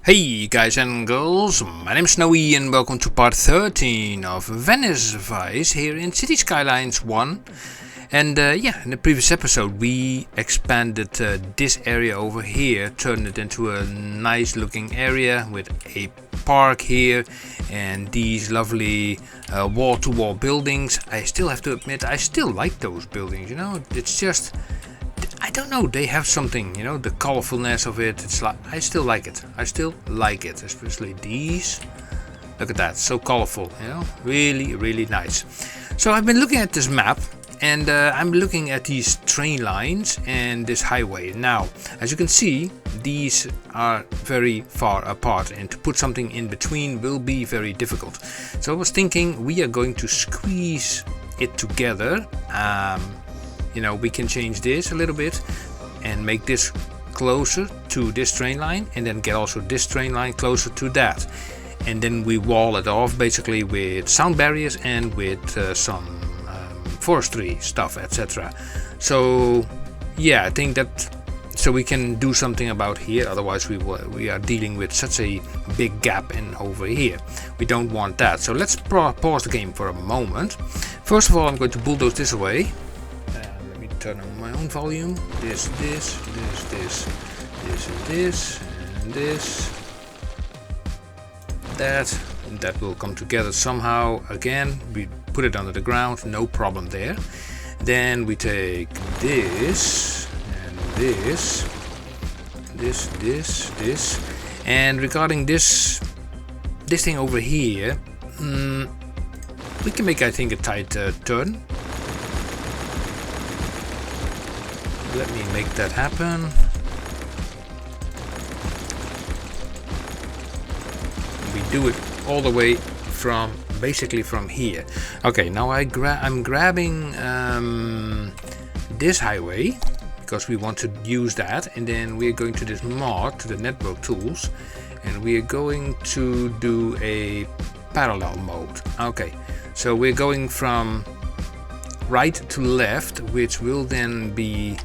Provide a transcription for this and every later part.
Hey guys and girls, my name is Snowy and welcome to part 13 of Venice Vice here in Cities Skylines 1. And in the previous episode we expanded this area over here, turned it into a nice looking area with a park here and these lovely wall-to-wall buildings. I still have to admit, I still like those buildings, you know, it's just... I don't know, they have something, you know, the colorfulness of it. It's like, I still like it, especially these. Look at that, so colorful, you know, really nice. So I've been looking at this map and I'm looking at these train lines and this highway. Now, as you can see, these are very far apart and to put something in between will be very difficult. So I was thinking we are going to squeeze it together. You know, we can change this a little bit and make this closer to this train line and then get also this train line closer to that. And then we wall it off basically with sound barriers and with some forestry stuff, etc. So yeah, I think that so we can do something about here, otherwise we are dealing with such a big gap in over here. We don't want that. So let's pause the game for a moment. First of all, I'm going to bulldoze this away. Turn on my own volume. This, and this. That will come together somehow. Again, we put it under the ground, no problem there. Then we take this and this. And regarding this thing over here, we can make, I think, a tight turn. Let me make that happen. We do it all the way from basically from here. Okay, now I'm grabbing this highway because we want to use that, and then we're going to this mod, to the network tools, and we're going to do a parallel mode. Okay, so we're going from right to left, which will then be...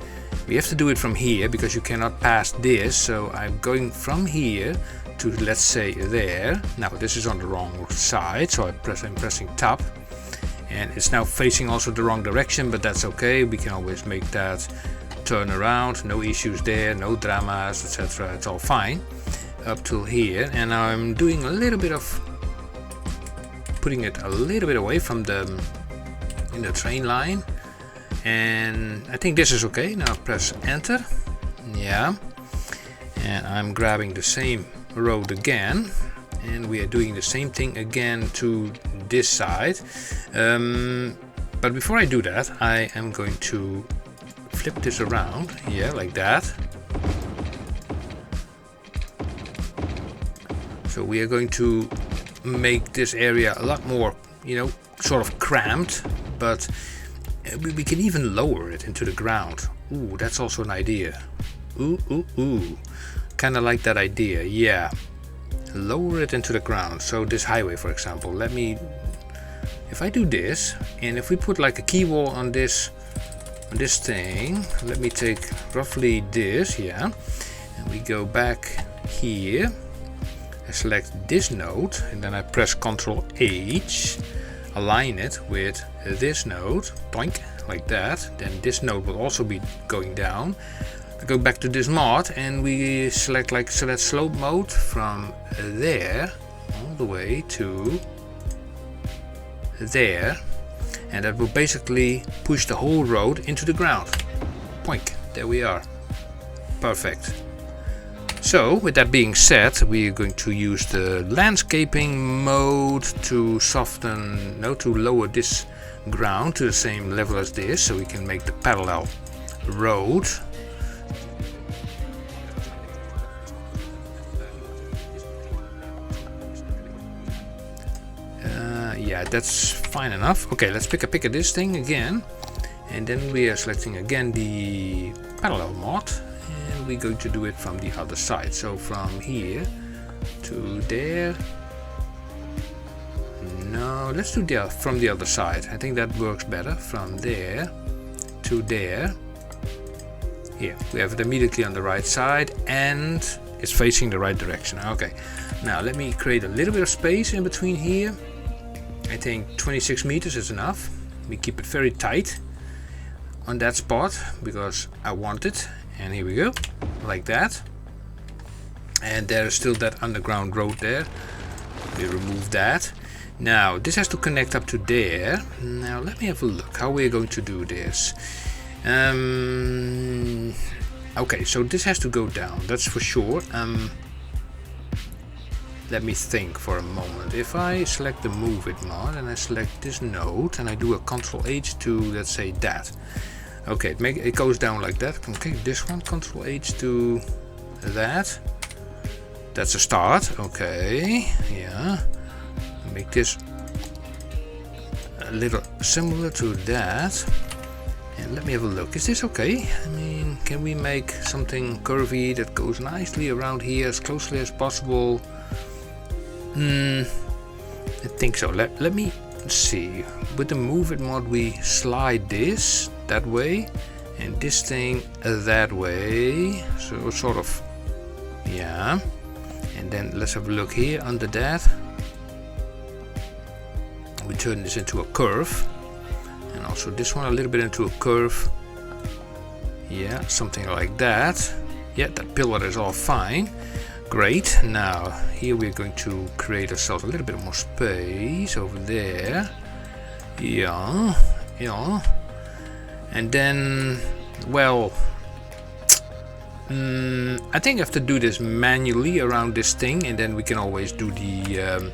We have to do it from here because you cannot pass this, so I'm going from here to, let's say, there. Now this is on the wrong side, so I'm pressing tab, and it's now facing also the wrong direction, but that's okay. We can always make that turn around, no issues there, no dramas, etc. It's all fine up till here. And I'm doing a little bit of putting it a little bit away from the train line. And I think this is okay. Now press enter. Yeah, and I'm grabbing the same road again, and we are doing the same thing again to this side. But before I do that, I am going to flip this around, yeah, like that. So we are going to make this area a lot more, you know, sort of cramped, but we can even lower it into the ground. Ooh, that's also an idea. Ooh. Kind of like that idea, yeah. Lower it into the ground. So this highway, for example, let me... If I do this, and if we put like a key wall on this thing, let me take roughly this, yeah. And we go back here. I select this node, and then I press Ctrl H. Align it with this node, boink, like that. Then this node will also be going down. I go back to this mod and we select like select slope mode from there all the way to there, and that will basically push the whole road into the ground. Boink, there we are. Perfect. So, with that being said, we are going to use the landscaping mode to soften, to lower this ground to the same level as this, so we can make the parallel road. Yeah, that's fine enough. Okay, let's pick a this thing again, and then we are selecting again the parallel mod. We're going to do it from the other side, so from here to there. No, let's do from the other side. I think that works better. From there to there. Here we have it immediately on the right side, and it's facing the right direction. Okay, now let me create a little bit of space in between here. I think 26 meters is enough. We keep it very tight on that spot because I want it. And here we go, like that. And there's still that underground road there. We remove that. Now this has to connect up to there. Now let me have a look how we're going to do this. Okay, so this has to go down, that's for sure. Let me think for a moment. If I select the move it mod and I select this node and I do a Ctrl H to, let's say, that. Okay, it goes down like that. Okay, this one, Ctrl H to that. That's a start. Okay, yeah. Make this a little similar to that. And let me have a look. Is this okay? I mean, can we make something curvy that goes nicely around here as closely as possible? I think so. Let me see. With the move it mod we slide this that way and this thing that way. So sort of, yeah. And then let's have a look here under that. We turn this into a curve. And also this one a little bit into a curve. Yeah, something like that. Yeah, that pillar is all fine. Great. Now here we're going to create ourselves a little bit more space over there. Yeah, yeah. And then, well, I think I have to do this manually around this thing, and then we can always do the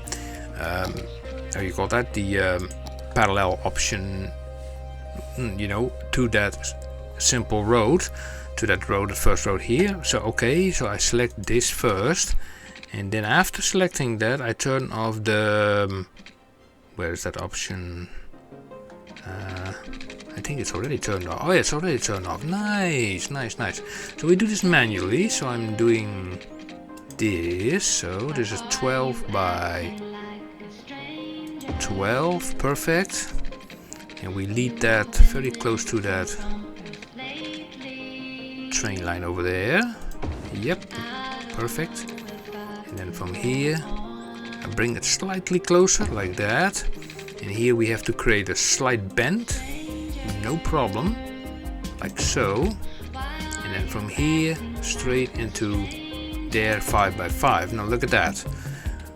how you call that, the parallel option, you know, to that simple road, to that road, the first road here. So okay, so I select this first, and then after selecting that I turn off the where is that option? I think it's already turned off. Oh yeah, it's already turned off. Nice, nice, nice. So we do this manually. So I'm doing this. So this is 12 by 12. Perfect. And we lead that very close to that train line over there. Yep, perfect. And then from here I bring it slightly closer like that. And here we have to create a slight bend. No problem, like so. And then from here straight into there 5 by 5. Now look at that.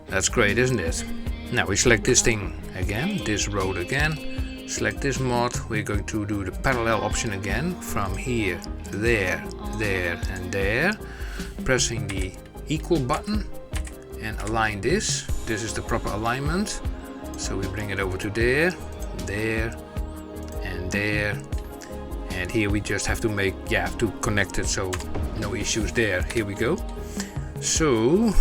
That's great, isn't it? Now we select this thing again, this road again. Select this mod. We're going to do the parallel option again from here, there, there, and there. Pressing the equal button and align this. This is the proper alignment. So we bring it over to there, there, and there. And here we just have to make, to connect it, so no issues there. Here we go. So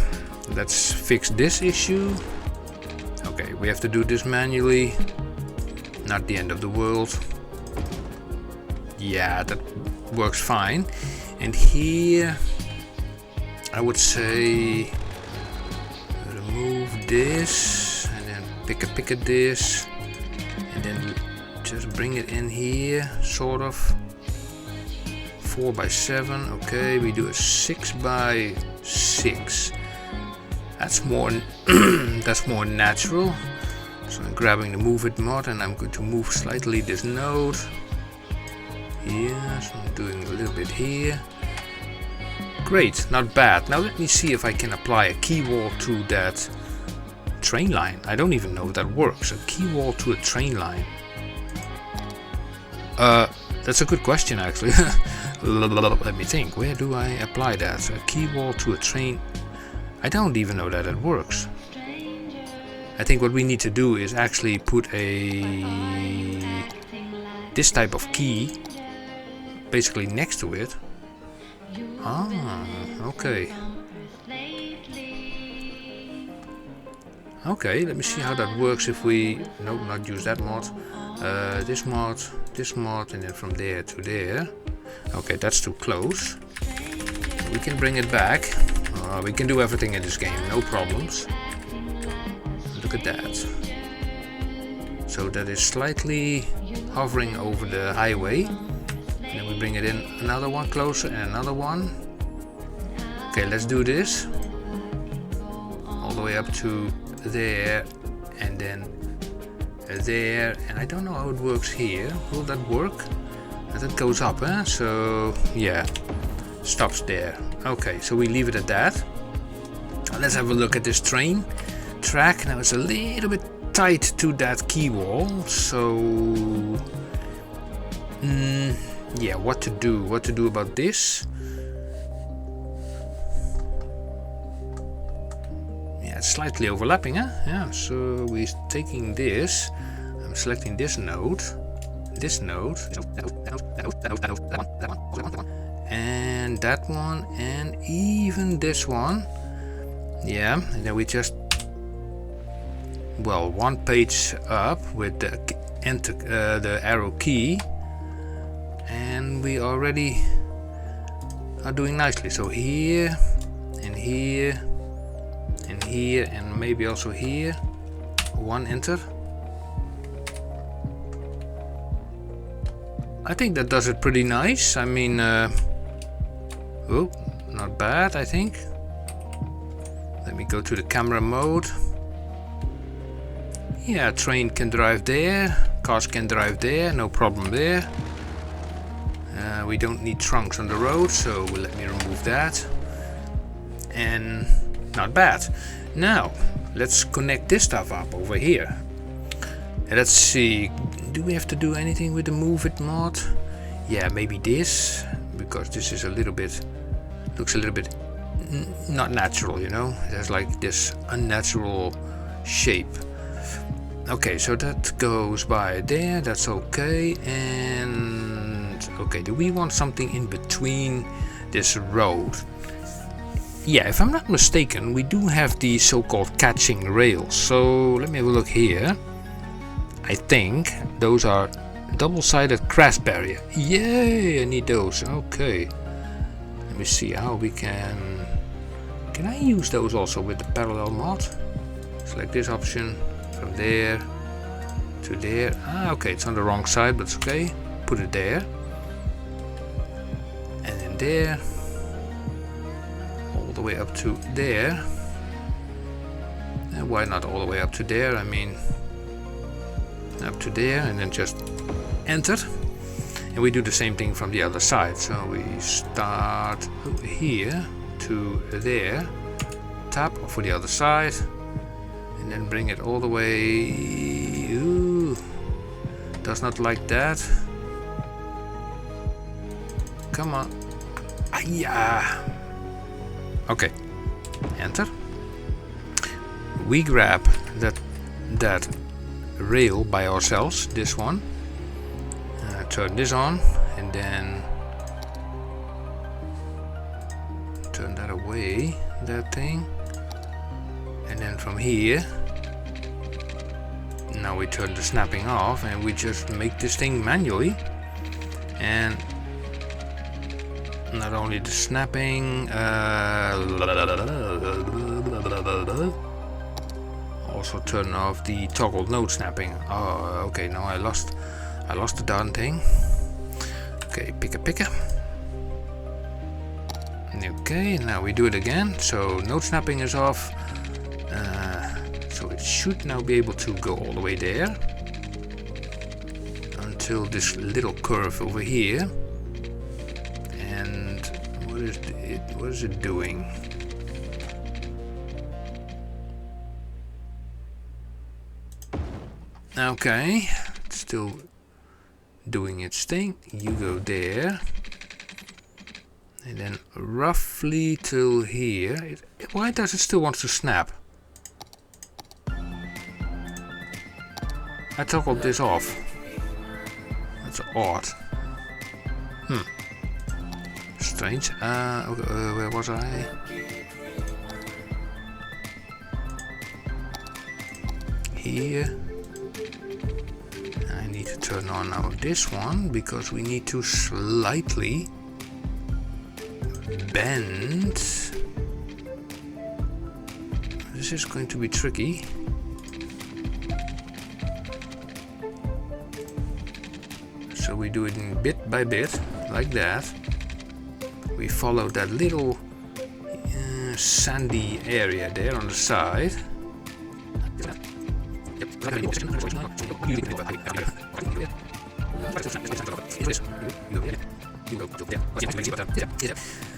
let's fix this issue. Okay, we have to do this manually. Not the end of the world. Yeah, that works fine. And here I would say remove this. Pick at this, and then just bring it in here, sort of 4 by 7. Okay, we do a 6 by 6. That's more that's more natural. So I'm grabbing the move it mod and I'm going to move slightly this node. Yeah, so I'm doing a little bit here. Great, not bad. Now let me see if I can apply a key wall to that train line. I don't even know if that works. A key wall to a train line. That's a good question actually. Let me think. Where do I apply that? A key wall to a train. I don't even know that it works. I think what we need to do is actually put this type of key basically next to it. Ah, okay. Okay, let me see how that works if we, nope, not use that mod. This mod, and then from there to there. Okay, that's too close. We can bring it back. We can do everything in this game, no problems. Look at that. So that is slightly hovering over the highway. And then we bring it in another one closer and another one. Okay, let's do this. All the way up to there, and then there, and I don't know how it works here. Will that work? That goes up, huh? So yeah, stops there. Okay, so we leave it at that. Let's have a look at this train track. Now it's a little bit tight to that key wall, so yeah, what to do about this? Yeah, it's slightly overlapping, huh? Yeah, so we're taking this, I'm selecting this node, and that one, and even this one. Yeah, and then we just, well, one page up with the enter, the arrow key, and we already are doing nicely. So here and here and here, and maybe also here, one enter. I think that does it pretty nice. I mean, oh, not bad, I think. Let me go to the camera mode. Yeah, train can drive there, cars can drive there, no problem there. We don't need trunks on the road, so let me remove that. And not bad. Now, let's connect this stuff up over here. And let's see, do we have to do anything with the move it mod? Yeah, maybe this, because this is a little bit, looks a little bit not natural, you know. It has like this unnatural shape. Okay, so that goes by there, that's okay. And okay, do we want something in between this road? Yeah, if I'm not mistaken, we do have the so-called catching rails. So let me have a look here. I think those are double-sided crash barrier. Yay, I need those. Okay, let me see how we can I use those also with the parallel mod? Select this option, from there to there. Ah, okay, it's on the wrong side, but it's okay. Put it there, and then there, all the way up to there. And why not all the way up to there? I mean, up to there, and then just enter. And we do the same thing from the other side. So we start here to there, tap for the other side, and then bring it all the way. Ooh, does not like that. Come on. Yeah. Okay, enter. We grab that rail by ourselves, this one. Turn this on, and then turn that away, that thing. And then from here, now we turn the snapping off, and we just make this thing manually. And not only the snapping, also turn off the toggle node snapping. Oh, okay, now I lost the darn thing. Okay, picker. Okay, now we do it again. So node snapping is off. So it should now be able to go all the way there until this little curve over here. And what is it doing? Okay, it's still doing its thing. You go there, and then roughly till here. Why does it still want to snap? I toggled this off. That's odd. Strange. Okay, where was I? Here. I need to turn on now this one, because we need to slightly bend. This is going to be tricky. So we do it in bit by bit, like that. We follow that little sandy area there on the side.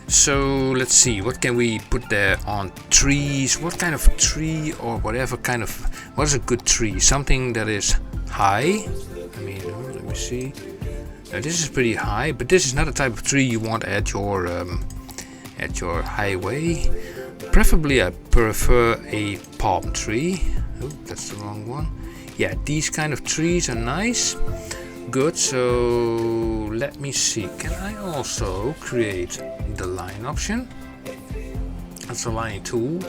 So let's see, what can we put there on trees? What kind of tree or whatever kind of, what is a good tree? Something that is high. I mean, let me see. This is pretty high, but this is not the type of tree you want at your highway. Preferably, I prefer a palm tree. Oh, that's the wrong one. Yeah, these kind of trees are nice. Good, so let me see. Can I also create the line option? That's a line tool.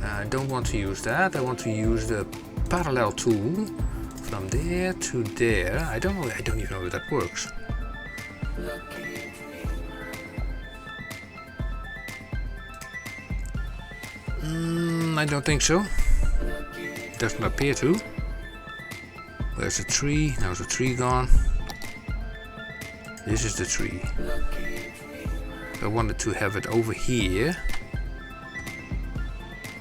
I don't want to use that. I want to use the parallel tool from there to there. I don't know. I don't even know if that works. I don't think so. It doesn't appear to. There's a tree. Now the tree gone. This is the tree. I wanted to have it over here.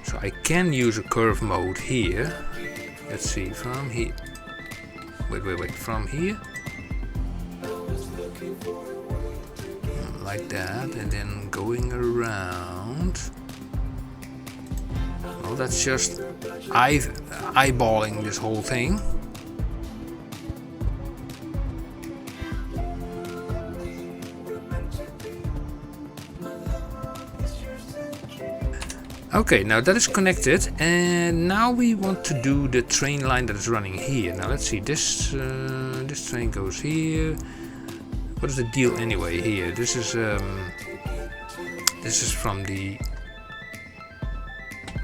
So I can use a curve mode here. Let's see, from here. Wait, from here. Like that, and then going around. Well, that's just eyeballing this whole thing. Okay, now that is connected, and now we want to do the train line that is running here. Now let's see, this train goes here. What is the deal anyway here? This is from the,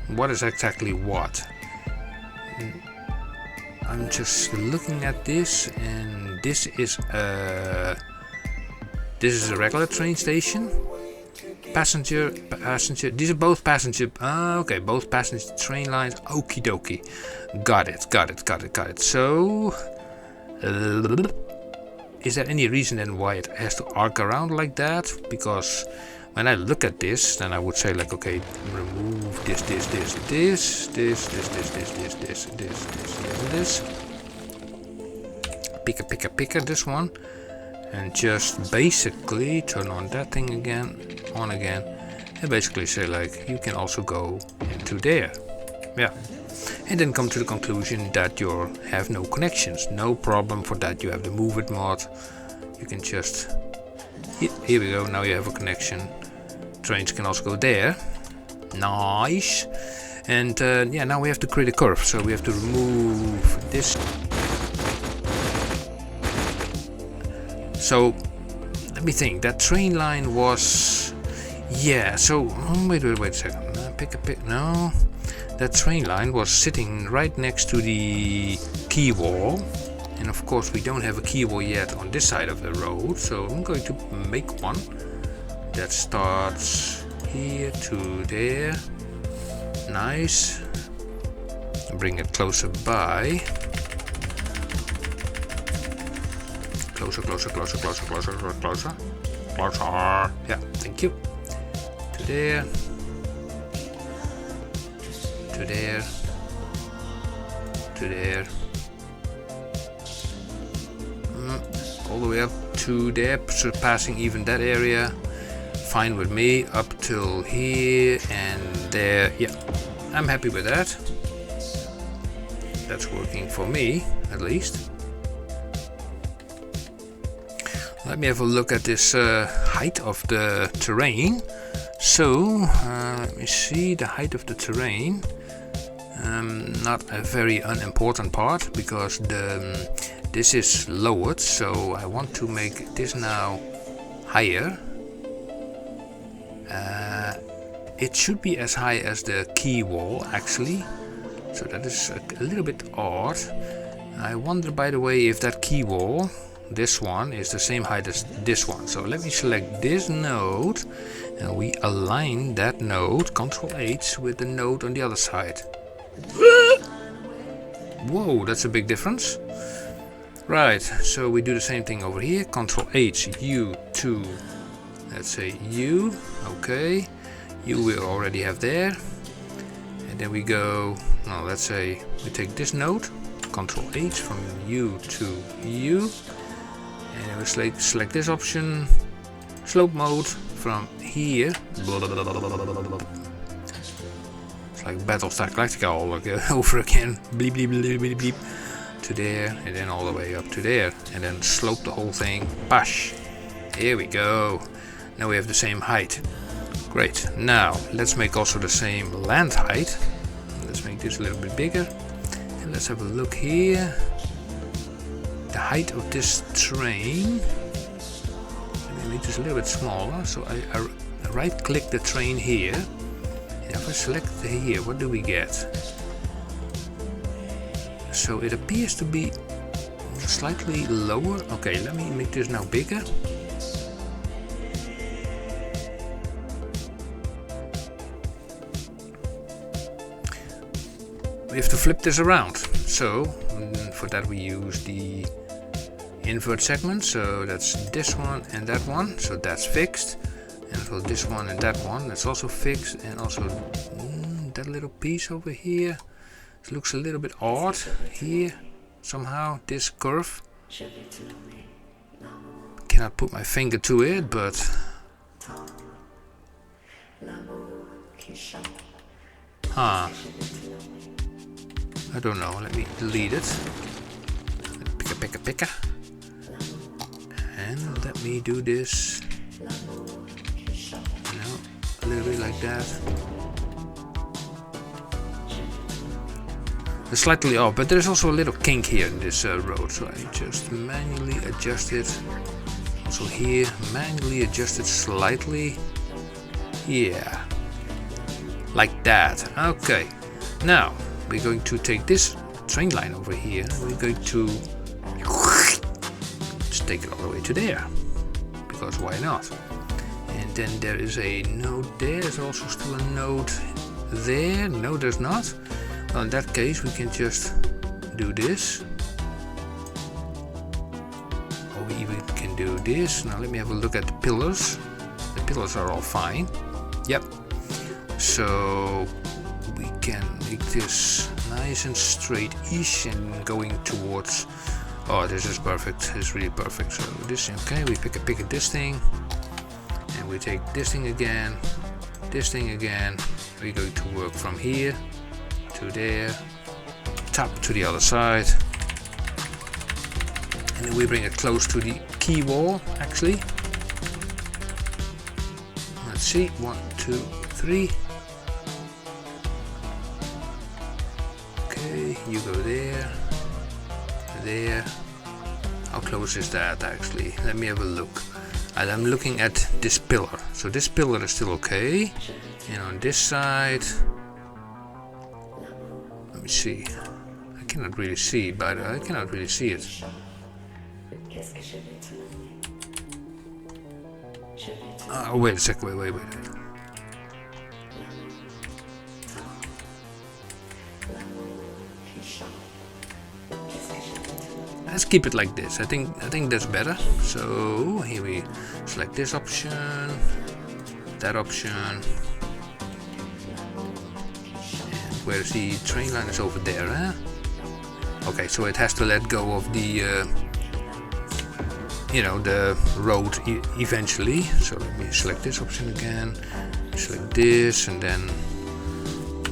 what is exactly what? I'm just looking at this, and this is a regular train station. Passenger. These are both passenger. Okay, both passenger train lines. Okie dokie. Got it. So, is there any reason then why it has to arc around like that? Because when I look at this, then I would say like, okay, remove this, picker, this one. And just basically turn on that thing again, on again, and basically say like, you can also go into there. Yeah. And then come to the conclusion that you have no connections. No problem for that. You have the move it mod. You can just, here we go, now you have a connection. Trains can also go there. Nice. And yeah, now we have to create a curve. So we have to remove this. So let me think. That train line was, yeah. So wait a second. No, that train line was sitting right next to the quay wall, and of course we don't have a quay wall yet on this side of the road. So I'm going to make one that starts here to there. Nice. Bring it closer by. Closer. Yeah, thank you. To there. All the way up to there, surpassing even that area. Fine with me, up till here and there. Yeah, I'm happy with that. That's working for me, at least. Let me have a look at this height of the terrain. So, let me see the height of the terrain. Not a very unimportant part, because this is lowered, so I want to make this now higher. It should be as high as the quay wall, actually. So that is a little bit odd. I wonder, by the way, if that quay wall, this one, is the same height as this one. So let me select this node and we align that node, Ctrl H, with the node on the other side. Whoa, that's a big difference. Right, so we do the same thing over here. Ctrl H, U to, let's say U, okay. you will already have there. And then we go, no, let's say we take this node, Control H from U to U, and then we select this option, slope mode from here. It's like Battlestar Galactica all over again. Bleep, bleep, bleep, bleep, bleep. To there, and then all the way up to there, and then slope the whole thing. Bash. Here we go. Now we have the same height. Great. Now let's make also the same land height. Let's make this a little bit bigger, and let's have a look here. The height of this train. Let me make this a little bit smaller. So I right click the train here, and if I select here, what do we get? So it appears to be slightly lower. Okay, let me make this now bigger. We have to flip this around. So for that we use the invert segment. So that's this one and that one. So that's fixed. And for this one and that one, that's also fixed. And also that little piece over here. It looks a little bit odd here, somehow, this curve. Cannot put my finger to it, but... I don't know, let me delete it. Picka. And let me do this. A little bit like that. It's slightly off, but there's also a little kink here in this road, so I just manually adjust it. Also here, manually adjust it slightly. Yeah, like that. Okay, now we're going to take this train line over here. We're going to just take it all the way to there, because why not? And then there is a node there. There's also still a node there. No, there's not. Well, in that case, we can just do this. Or we even can do this. Now let me have a look at the pillars. The pillars are all fine. Yep. So we can make this nice and straight-ish and going towards... Oh, this is perfect. It's really perfect. So this, okay, we pick this thing. And we take this thing again. This thing again. We're going to work from here to there, top to the other side, and then we bring it close to the key wall. Actually, let's see, 1, 2, 3. Okay, you go there, there. How close is that actually? Let me have a look. And I'm looking at this pillar. So this pillar is still okay, and on this side. Let me see. I cannot really see, but I cannot really see it. Wait a sec. Wait. Let's keep it like this. I think that's better. So here we select this option, that option. Where's the train line? Is over there, huh? Okay, so it has to let go of the, the road eventually. So let me select this option again, select this, and then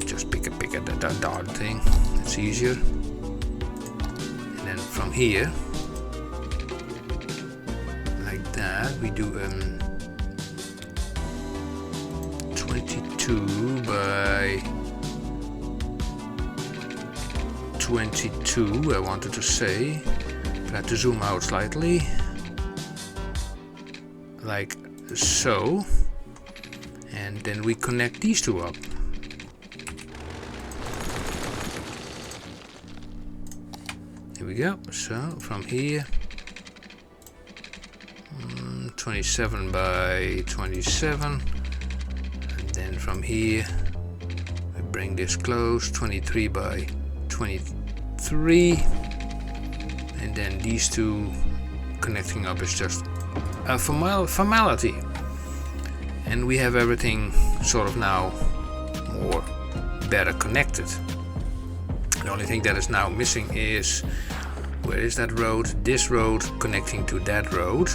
just pick at that dart thing. It's easier. And then from here, like that, we do 22 by 22, I wanted to say, but I had to zoom out slightly, like so, and then we connect these two up. Here we go. So from here, 27 by 27, and then from here I bring this close, 23 by 23, and then these two connecting up is just a formality. and we have everything sort of now more better connected. The only thing that is now missing is, where is that road? This road connecting to that road.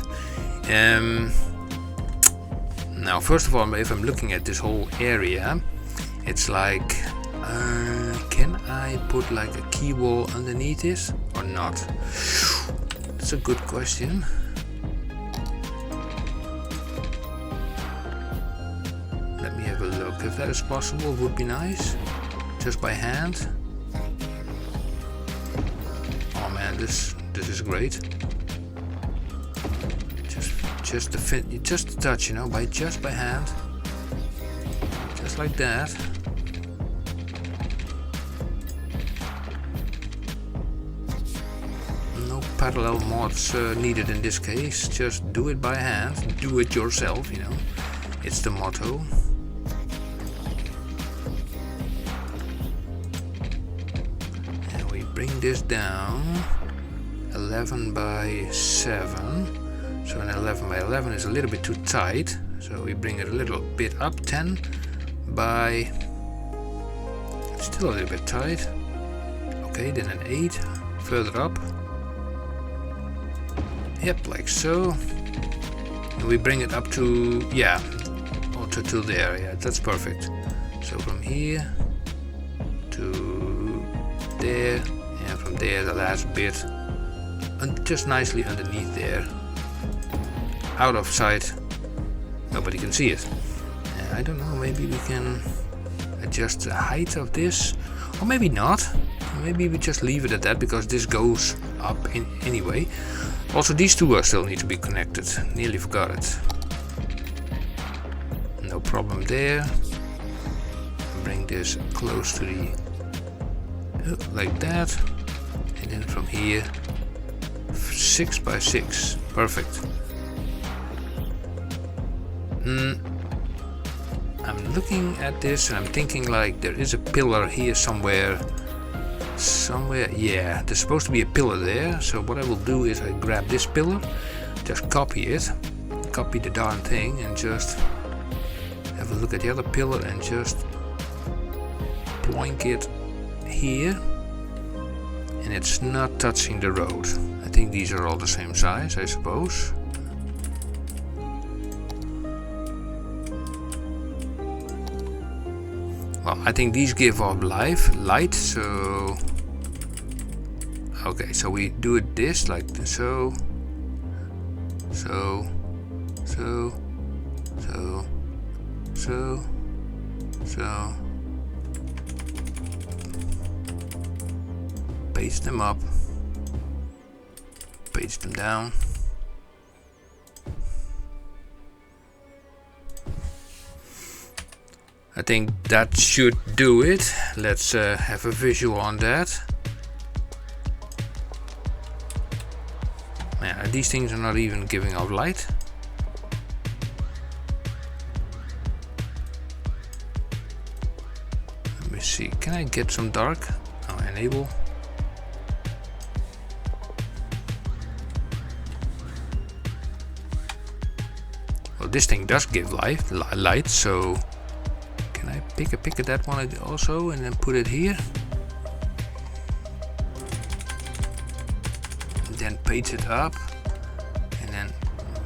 Now first of all, if I'm looking at this whole area, it's like, can I put like a key wall underneath this or not? That's a good question. Let me have a look. If that is possible, would be nice. Just by hand. Oh man, this is great. Just a touch, you know, just by hand, just like that. No parallel mods needed in this case. Just do it by hand. Do it yourself, you know. It's the motto. And we bring this down 11 by 7. So an 11 by 11 is a little bit too tight, so we bring it a little bit up, 10 by, still a little bit tight. Okay, then an 8 further up. Yep, like so. And we bring it up to, yeah, also to there, yeah, that's perfect. So from here to there, and from there the last bit, and just nicely underneath there. Out of sight, nobody can see it. I don't know, maybe we can adjust the height of this, or maybe not. Maybe we just leave it at that, because this goes up in anyway. Also, these two are still need to be connected. Nearly forgot it. No problem there. Bring this close to the, like that, and then from here 6 by 6. Perfect. I'm looking at this and I'm thinking like there is a pillar here somewhere, yeah, there's supposed to be a pillar there. So what I will do is I grab this pillar, just copy it, copy the darn thing, and just have a look at the other pillar and just ploink it here, and it's not touching the road. I think these are all the same size, I suppose. Well, I think these give off light, so okay, so we do it this, like so, so, so, so, so, so, paste them up, paste them down. I think that should do it. Let's have a visual on that. Yeah, these things are not even giving off light. Let me see, can I get some dark? Oh, enable. Well, this thing does give light, so can I pick at that one also and then put it here? And then page it up and then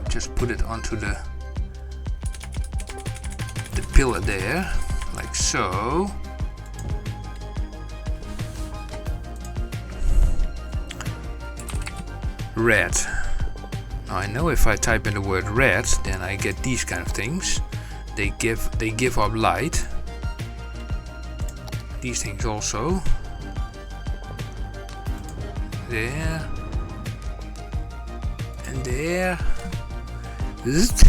just put it onto the pillar there, like so. Red. Now I know if I type in the word red, then I get these kind of things. They give up light. These things also. There. And there. It's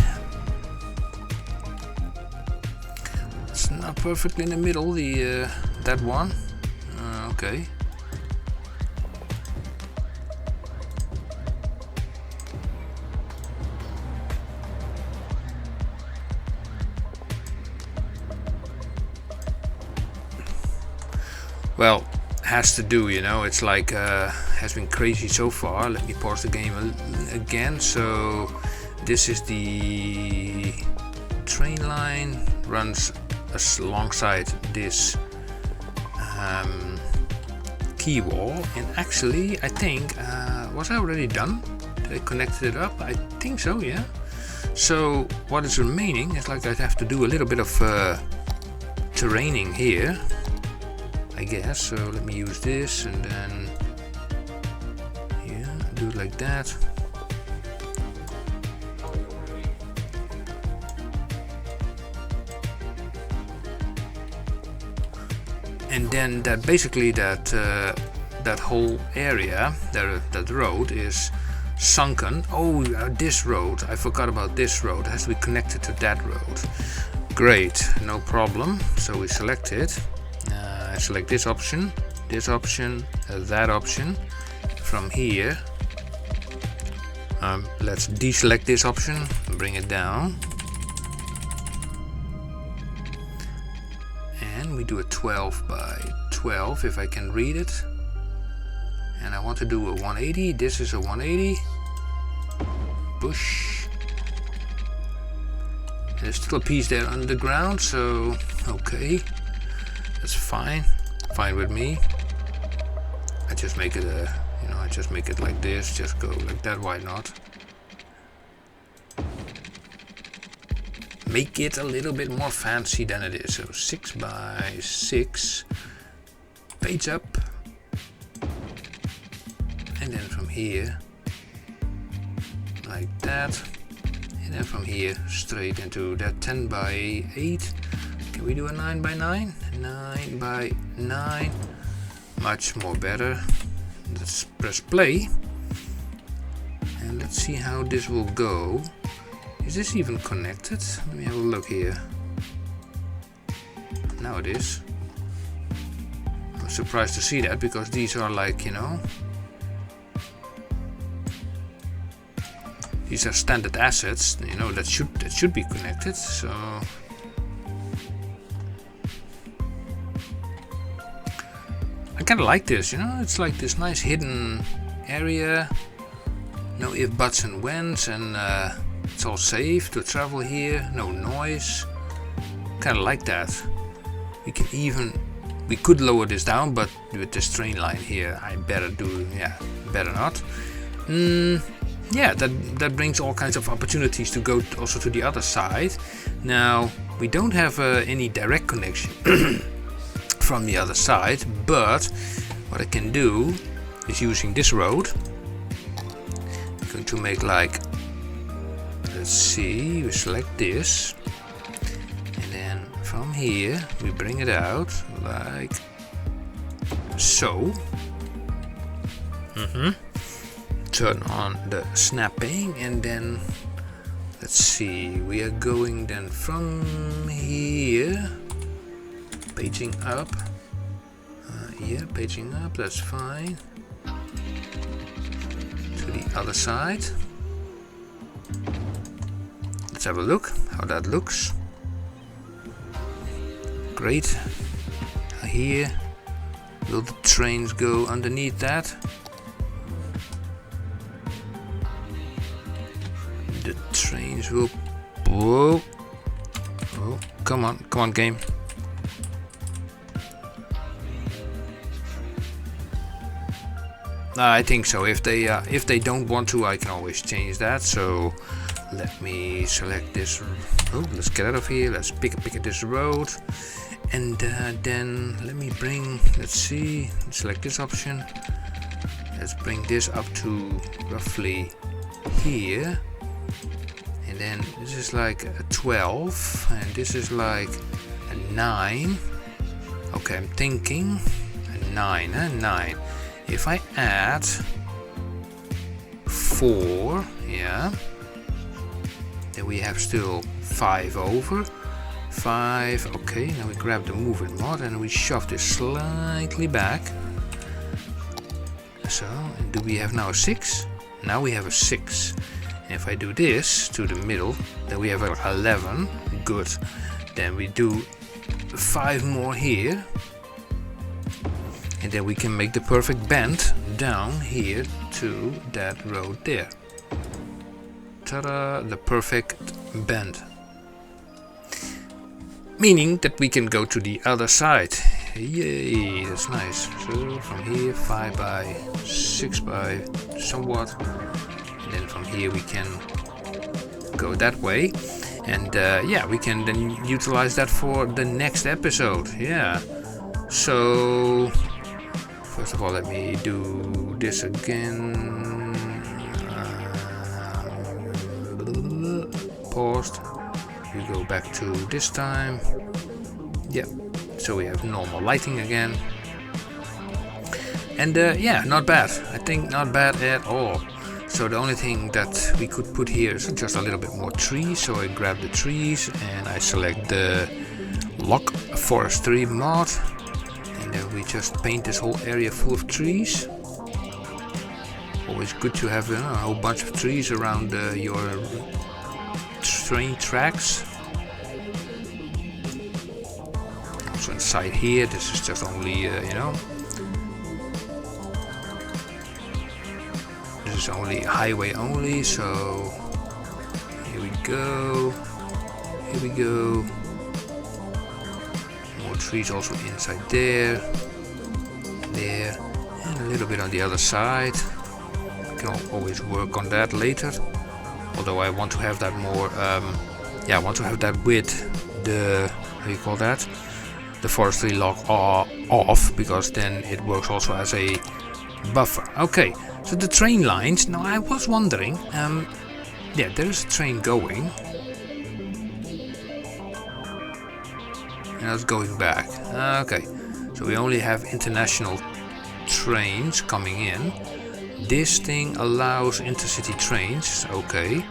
not perfectly in the middle, the that one. Okay. Well, has to do, you know, it's like has been crazy so far. Let me pause the game again. So this is the train line runs alongside this key wall, and actually I think was I already done? Did I connected it up? I think so, yeah. So what is remaining is like I'd have to do a little bit of terraining here, I guess. So let me use this and then yeah, do it like that. And then that basically that whole area, that road is sunken. Oh, this road, I forgot about this road. It has to be connected to that road. Great, no problem. So we select it. I select this option, that option. From here, let's deselect this option, bring it down. And we do a 12 by 12 if I can read it. And I want to do a 180. This is a 180. Push. There's still a piece there underground, so okay, that's fine. Fine with me. I just make it a, I just make it like this. Just go like that. Why not? Make it a little bit more fancy than it is. So 6 by 6. Page up. And then from here, like that. And then from here, straight into that 10 by 8. Can we do a 9 by 9? 9 by 9. Much more better. Let's press play. And let's see how this will go. Is this even connected? Let me have a look here. Now it is. I'm surprised to see that because these are like, these are standard assets, that should be connected. So I kind of like this, it's like this nice hidden area. No if, buts and whens, and it's all safe to travel here. No noise. Kind of like that. We could lower this down, but with this train line here, I better better not. Yeah, that brings all kinds of opportunities to go also to the other side. Now, we don't have any direct connection from the other side, but what I can do is using this road. I'm going to make like, let's see, we select this, and then from here we bring it out like so. Turn on the snapping, and then let's see, we are going then from here, paging up. Yeah, paging up, that's fine. To the other side. Let's have a look how that looks. Great. Here, will the trains go underneath that? The trains will. Whoa! Oh, come on, game. I think so. If they don't want to, I can always change that. So let me select this. Oh, let's get out of here. Let's pick this road, and then let me bring. Let's see. Select this option. Let's bring this up to roughly here, and then this is like a 12, and this is like a 9. Okay, I'm thinking a 9. 9. If I add 4, yeah, then we have still 5 over. 5, okay, now we grab the moving mod and we shove this slightly back. So, and do we have now a 6? Now we have a 6. And if I do this to the middle, then we have an 11. Good. Then we do 5 more here. And then we can make the perfect bend down here to that road there. Ta-da! The perfect bend. meaning that we can go to the other side. Yay, that's nice. So from here 5 by 6 by somewhat, and then from here we can go that way, and yeah, we can then utilize that for the next episode. Yeah, so first of all, let me do this again. Paused. We go back to this time. Yeah, so we have normal lighting again. And yeah, not bad. I think not bad at all. So the only thing that we could put here is just a little bit more trees. So I grab the trees and I select the lock forestry mod. And then we just paint this whole area full of trees. Always good to have a whole bunch of trees around your train tracks. So inside here, this is just only this is only highway only. So here we go. Here we go. More trees also inside there, there, and a little bit on the other side. Can always work on that later. Although I want to have that more, yeah, I want to have that with the, how do you call that? The forestry lock off, because then it works also as a buffer. Okay, so the train lines. Now I was wondering, yeah, there is a train going, and it's going back. Okay, so we only have international trains coming in. This thing allows intercity trains, okay.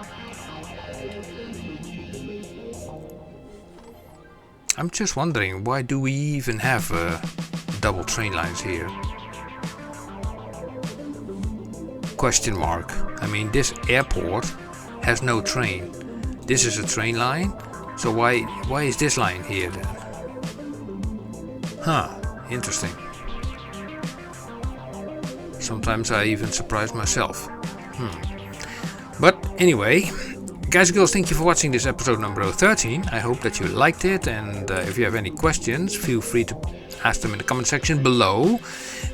I'm just wondering, why do we even have double train lines here? Question mark. I mean, this airport has no train. This is a train line, so why is this line here then? Huh, interesting. Sometimes I even surprise myself. But anyway, guys and girls, thank you for watching this episode number 13. I hope that you liked it, and if you have any questions, feel free to ask them in the comment section below.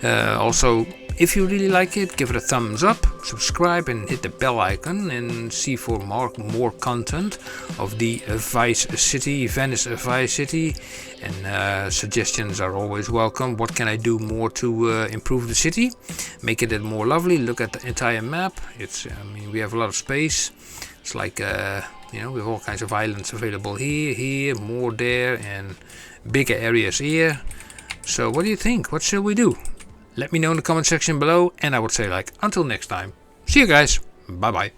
Also, if you really like it, give it a thumbs up, subscribe and hit the bell icon, and see for more content of the Vice City, Venice Vice City. And suggestions are always welcome. What can I do more to improve the city, make it more lovely? Look at the entire map. It's, I mean, we have a lot of space. It's like, you know, we have all kinds of islands available here, more there, and bigger areas here. So what do you think? What shall we do? Let me know in the comment section below, and I would say, like, until next time. See you guys. Bye bye.